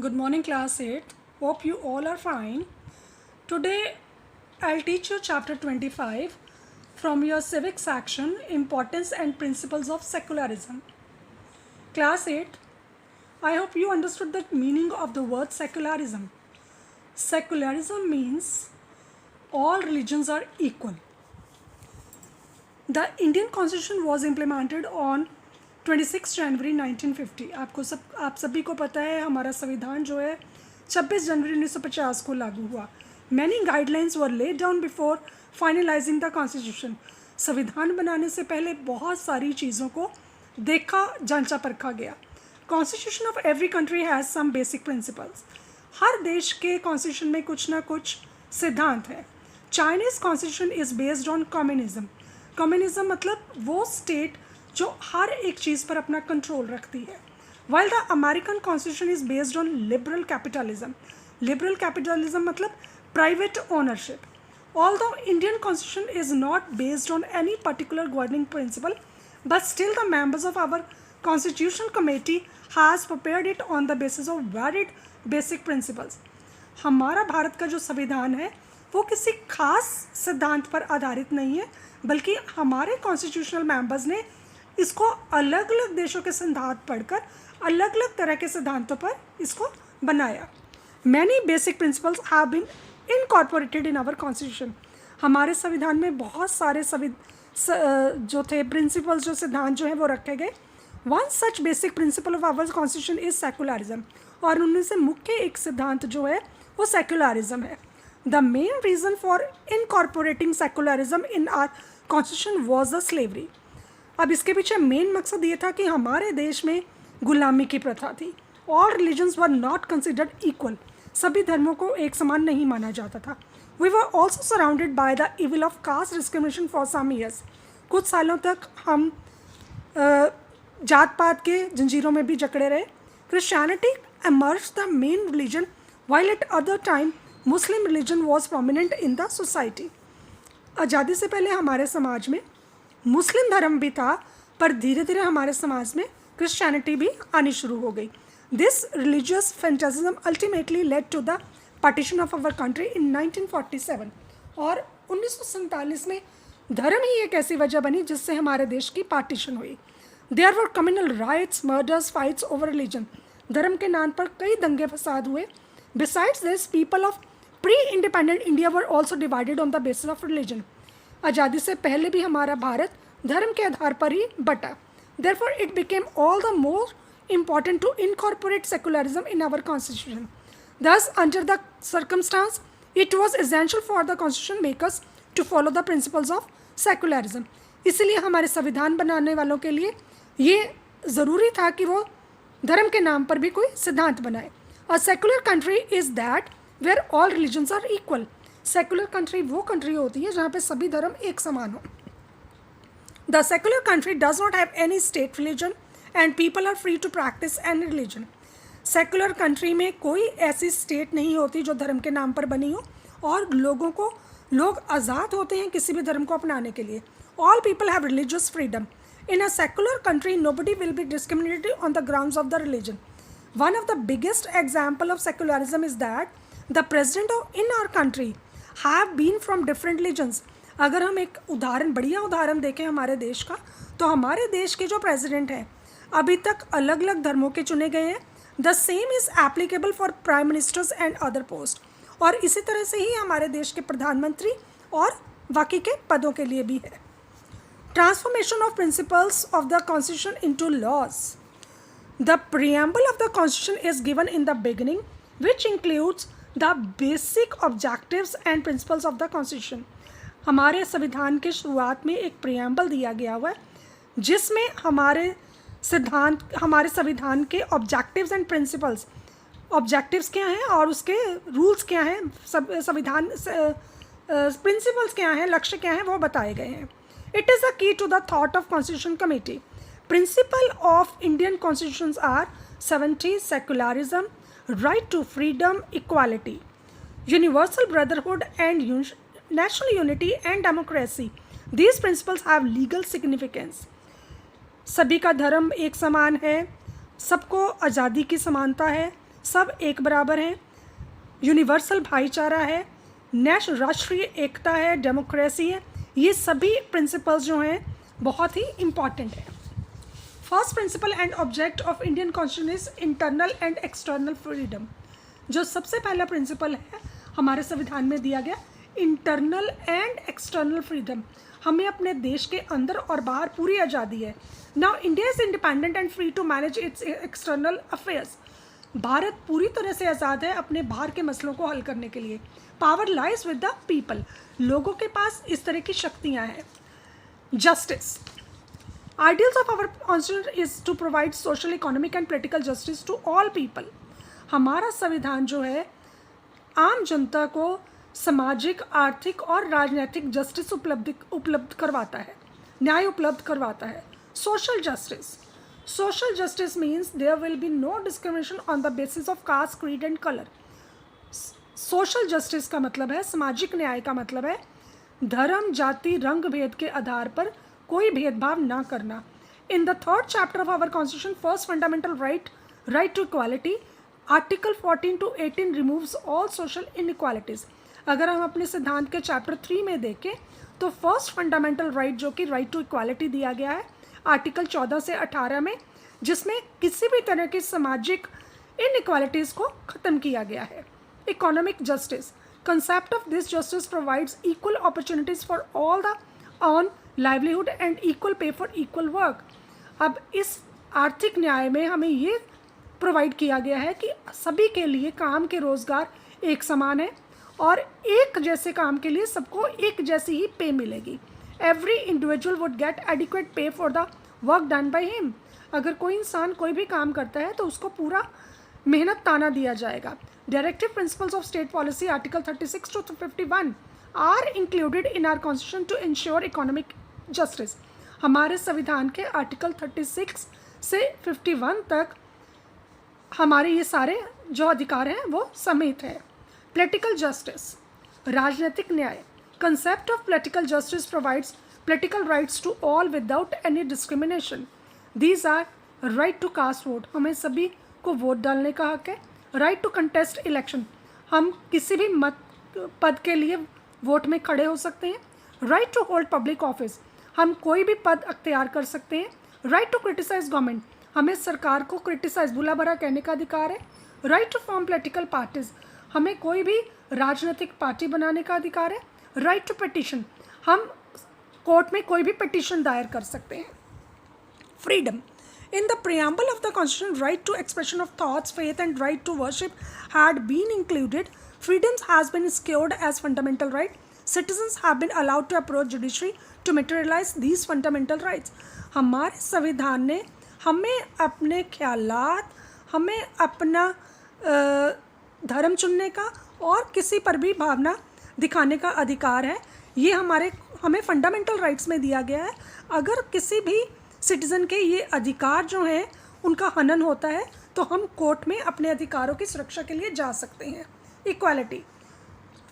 Good morning, class 8. Hope you all are fine. Today, I'll teach you chapter 25 from your civics section, Importance and Principles of Secularism. Class 8, I hope you understood the meaning of the word secularism. Secularism means all religions are equal. The Indian Constitution was implemented on 26 जनवरी 1950. आप सभी को पता है हमारा संविधान जो है 26 जनवरी 1950 को लागू हुआ. Many guidelines were laid down before finalizing the constitution. संविधान बनाने से पहले बहुत सारी चीज़ों को देखा जांचा परखा गया. Constitution of every country has some basic principles. हर देश के कॉन्स्टिट्यूशन में कुछ ना कुछ सिद्धांत है. Chinese constitution is based on communism. Communism मतलब वो स्टेट जो हर एक चीज़ पर अपना कंट्रोल रखती है. While the American constitution is based on liberal capitalism. Liberal capitalism मतलब private ownership. Although Indian constitution is not based on any particular governing principle, but still the members of our constitutional committee has prepared it on the basis of varied basic principles. हमारा भारत का जो संविधान है वो किसी खास सिद्धांत पर आधारित नहीं है, बल्कि हमारे कॉन्स्टिट्यूशनल मेंबर्स ने इसको अलग अलग देशों के सिद्धांत पढ़कर अलग अलग तरह के सिद्धांतों पर इसको बनाया. Many basic principles have been incorporated in our constitution. हमारे संविधान में बहुत सारे जो थे प्रिंसिपल्स जो सिद्धांत जो हैं वो रखे गए. One such basic principle of our constitution is secularism. और उनमें से मुख्य एक सिद्धांत जो है वो secularism है. The main reason for incorporating secularism in our constitution was the slavery. अब इसके पीछे मेन मकसद ये था कि हमारे देश में गुलामी की प्रथा थी. All religions were not considered equal. सभी धर्मों को एक समान नहीं माना जाता था. We were also surrounded by the evil of caste discrimination for some years. कुछ सालों तक हम जात पात के जंजीरों में भी जकड़े रहे. Christianity emerged the main religion, while at other time Muslim religion was prominent in the society. आज़ादी से पहले हमारे समाज में मुस्लिम धर्म भी था, पर धीरे धीरे हमारे समाज में क्रिश्चियनिटी भी आनी शुरू हो गई. This religious fanaticism ultimately led to the partition of our country in 1947. और 1947 में धर्म ही एक ऐसी वजह बनी जिससे हमारे देश की पार्टीशन हुई. There were communal riots, murders, fights over religion. धर्म के नाम पर कई दंगे फसाद हुए. Besides this, people of pre-independent India were also divided on the basis of religion. आज़ादी से पहले भी हमारा भारत धर्म के आधार पर ही बटा. Therefore, it became all the more important to incorporate secularism in our constitution. Thus, under the circumstance, it was essential for the constitution makers to follow the principles of secularism. इसलिए हमारे संविधान बनाने वालों के लिए ये ज़रूरी था कि वो धर्म के नाम पर भी कोई सिद्धांत बनाए. A secular country is that where all religions are equal. Secular country वो कंट्री होती है जहाँ पे सभी धर्म एक समान हो. The secular country does not have any state religion and people are free to practice any religion. Secular country में कोई ऐसी स्टेट नहीं होती जो धर्म के नाम पर बनी हो और लोग आज़ाद होते हैं किसी भी धर्म को अपनाने के लिए. All people have religious freedom. In a secular country, nobody will be discriminated on the grounds of the religion. One of the biggest example of secularism is that the president in our country have been from different religions. अगर हम एक बढ़िया उदाहरण देखें हमारे देश का, तो हमारे देश के जो प्रेसिडेंट हैं अभी तक अलग अलग धर्मों के चुने गए हैं. The same is applicable for prime ministers and other post. और इसी तरह से ही हमारे देश के प्रधानमंत्री और बाकी के पदों के लिए भी है. Transformation of principles of the constitution into laws. The preamble of the constitution is given in the beginning, which includes the basic objectives and principles of the constitution. हमारे संविधान के शुरुआत में एक preamble दिया गया हुआ है जिसमें हमारे संविधान के objectives and principles, objectives क्या हैं और उसके rules क्या हैं, संविधान principles क्या हैं, लक्ष्य क्या हैं, वो बताए गए हैं. It is a key to the thought of Constitution Committee. Principle of Indian constitutions are 70 secularism, right to freedom, equality, universal brotherhood and national unity and democracy. These principles have legal significance. सभी का धर्म एक समान है, सबको आज़ादी की समानता है, सब एक बराबर हैं, यूनिवर्सल भाईचारा है, राष्ट्रीय एकता है, डेमोक्रेसी है। ये सभी प्रिंसिपल्स जो हैं बहुत ही इम्पॉर्टेंट है। First principle and object of Indian constitution is internal and external freedom. जो सबसे पहला प्रिंसिपल है हमारे संविधान में दिया गया, इंटरनल एंड एक्सटर्नल फ्रीडम। हमें अपने देश के अंदर और बाहर पूरी आज़ादी है। Now India is independent and free to manage its external affairs. Bharat पूरी तरह से आज़ाद है अपने बाहर के मसलों को हल करने के लिए। Power lies with the people. लोगों के पास इस तरह की शक्तियाँ हैं। Justice, ideals of our constitution is to provide social, economic and political justice to all people। हमारा संविधान जो है आम जनता को सामाजिक, आर्थिक और राजनीतिक जस्टिस उपलब्ध करवाता है, न्याय उपलब्ध करवाता है। Social justice means there will be no discrimination on the basis of caste, creed and colour. Social justice का मतलब है, सामाजिक न्याय का मतलब है धर्म, जाति, रंग भेद के आधार पर कोई भेदभाव ना करना। In the third chapter of our constitution, first fundamental right to equality, article 14 to 18 removes all social inequalities. अगर हम अपने सिद्धांत के चैप्टर 3 में देखें तो फर्स्ट फंडामेंटल राइट जो कि राइट टू इक्वालिटी दिया गया है आर्टिकल 14 से 18 में, जिसमें किसी भी तरह की सामाजिक इनइक्वालिटीज़ को ख़त्म किया गया है। Economic justice, concept of this justice provides equal opportunities for all the on livelihood and equal pay for equal work। अब इस आर्थिक न्याय में हमें ये प्रोवाइड किया गया है कि सभी के लिए काम के रोज़गार एक समान है और एक जैसे काम के लिए सबको एक जैसी ही पे मिलेगी। Every individual would get adequate pay for the work done by him. अगर कोई इंसान कोई भी काम करता है तो उसको पूरा मेहनत ताना दिया जाएगा। Directive principles of state policy article 36 to 51 are included in our constitution to ensure economic justice. हमारे संविधान के आर्टिकल 36 से 51 तक हमारे ये सारे जो अधिकार हैं वो समेत है। पॉलिटिकल जस्टिस, राजनीतिक न्याय। Concept of political justice provides political rights to all without any discrimination. These are right to cast vote, हमें सभी को वोट डालने का हक है। राइट टू कंटेस्ट इलेक्शन, हम किसी भी पद के लिए वोट में खड़े हो सकते हैं। Right to hold public office, हम कोई भी पद अख्तियार कर सकते हैं। राइट टू क्रिटिसाइज गवर्नमेंट, हमें सरकार को क्रिटिसाइज, बुला भरा कहने का अधिकार है। Right to form political parties, हमें कोई भी राजनीतिक पार्टी बनाने का अधिकार है। राइट टू पिटिशन, हम कोर्ट में कोई भी पिटिशन दायर कर सकते हैं। Freedom, in the preamble of the constitution, right to expression of thoughts, faith and right to worship had been included. Freedoms has been secured as fundamental right. Citizens have been allowed to approach judiciary to materialize these fundamental rights। हमारे संविधान ने हमें अपने ख्यालात, हमें अपना धर्म चुनने का और किसी पर भी भावना दिखाने का अधिकार है। ये हमें फंडामेंटल राइट्स में दिया गया है। अगर किसी भी सिटीज़न के ये अधिकार जो हैं उनका हनन होता है तो हम कोर्ट में अपने अधिकारों की सुरक्षा के लिए जा सकते हैं। Equality,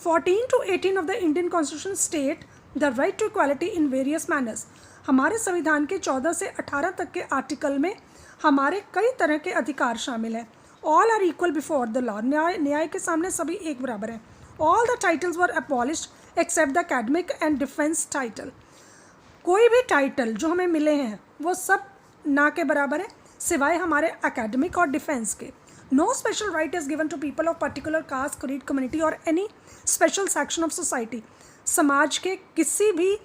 14 to 18 of the Indian constitution state the right to equality in various manners. हमारे संविधान के 14 से 18 तक के आर्टिकल में हमारे कई तरह के अधिकार शामिल हैं। All are equal before the law, न्याय के सामने सभी एक बराबर हैं। All the titles were abolished except the academic and defence title. कोई भी टाइटल जो हमें मिले हैं वो सब ना के बराबर है सिवाय हमारे एकेडमिक और डिफेंस के। No special right is given to people of particular caste, creed, community और any special section of society. समाज के किसी भी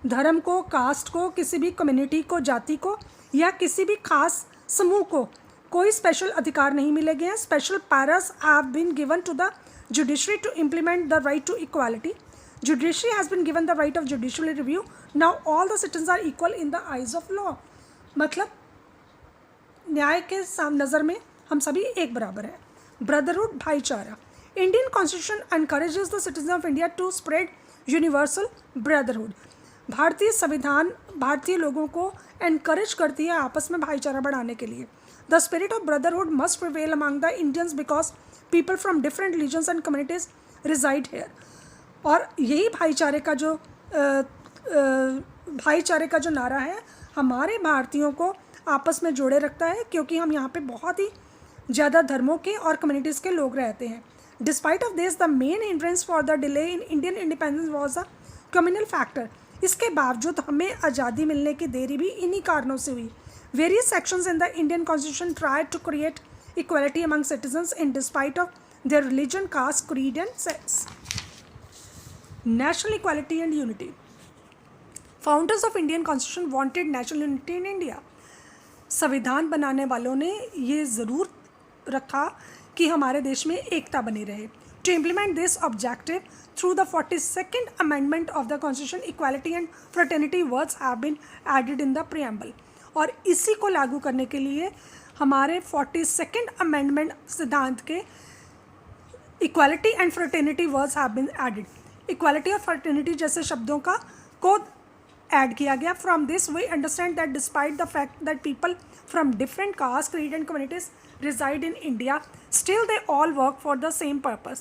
धर्म को, कास्ट को, किसी भी कम्युनिटी को, जाति को या किसी भी खास समूह को कोई स्पेशल अधिकार नहीं मिले गए हैं। Special powers have been given to the judiciary to implement the right to equality. Judiciary has been given the right of judicial review. Now all the citizens are equal in the eyes of law। मतलब न्याय के नज़र में हम सभी एक बराबर हैं। ब्रदरहुड, भाईचारा। Indian constitution encourages the citizen of India to spread universal brotherhood. भारतीय संविधान भारतीय लोगों को एनकरेज करती है आपस में भाईचारा बढ़ाने के लिए। The spirit of brotherhood must prevail among the Indians because people from different religions and communities reside here. और यही भाईचारे का जो नारा है हमारे भारतीयों को आपस में जोड़े रखता है, क्योंकि हम यहाँ पे बहुत ही ज़्यादा धर्मों के और कम्युनिटीज़ के लोग रहते हैं। Despite of this, the main hindrance for the delay in Indian independence was a communal factor. इसके बावजूद हमें आज़ादी मिलने की देरी भी इन्हीं कारणों से हुई। Various sections in the Indian constitution try to create equality among citizens in despite of their religion, caste, creed and sex. National equality and unity. Founders of Indian constitution wanted national unity in India. संविधान बनाने वालों ने ये ज़रूर रखा कि हमारे देश में एकता बनी रहे। To implement this objective through the 42nd amendment of the constitution, equality and fraternity words have been added in the preamble. और इसी को लागू करने के लिए हमारे 42nd अमेंडमेंट सिद्धांत के equality and fraternity words have been added. Equality और फ्रेटर्निटी जैसे शब्दों को ऐड किया गया। From this we understand that despite the fact that people from different caste, creed and communities reside in India, still they all work for the same purpose।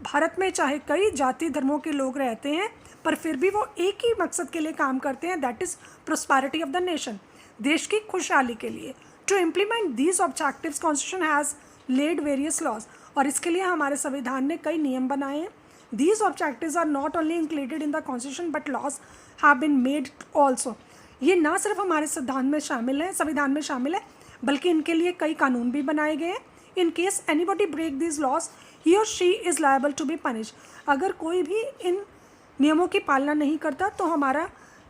Bharat में चाहे कई जाति धर्मों के लोग रहते हैं, पर फिर भी वो एक ही मकसद के लिए काम करते हैं, that is prosperity of the nation, देश की खुशहाली के लिए। To implement these objectives constitution has laid various laws. और इसके लिए हमारे संविधान ने कई नियम बनाए हैं। These objectives are not only included in the constitution but laws have been made also. ये ना सिर्फ हमारे संविधान में शामिल है बल्कि इनके लिए कई कानून भी बनाए गए हैं। In case anybody break this laws, he और she is liable to be punish. अगर कोई भी इन नियमों की पालना नहीं करता तो हमारा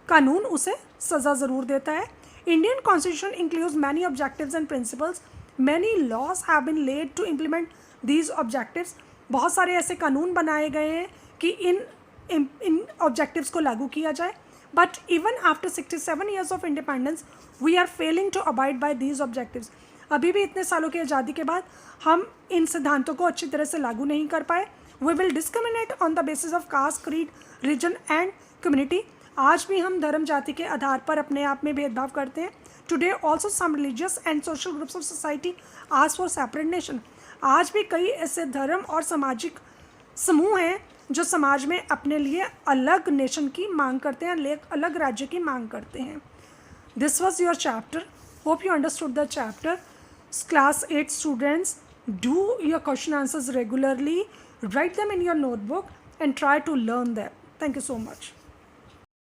कानून उसे सज़ा ज़रूर देता है। Indian constitution includes many objectives and principles, many laws have been laid to implement these objectives. बहुत सारे ऐसे कानून बनाए गए हैं कि इन ऑब्जेक्टिव्स को लागू किया जाए। But even after 67 years of independence, we are failing to abide by these objectives। अभी भी इतने सालों की आज़ादी के बाद हम इन सिद्धांतों को अच्छी तरह से लागू नहीं कर पाए। We will discriminate on the basis of caste, creed, religion and community। आज भी हम धर्म जाति के आधार पर अपने आप में भेदभाव करते हैं। Today also some religious and social groups of society ask for separate nation। आज भी कई ऐसे धर्म और सामाजिक समूह हैं जो समाज में अपने लिए अलग नेशन की मांग करते हैं, अलग राज्य की मांग करते हैं। This was your chapter, hope you understood the chapter. Class 8 students, do your question answers regularly, right them in your notebook and try to learn them. Thank you so much.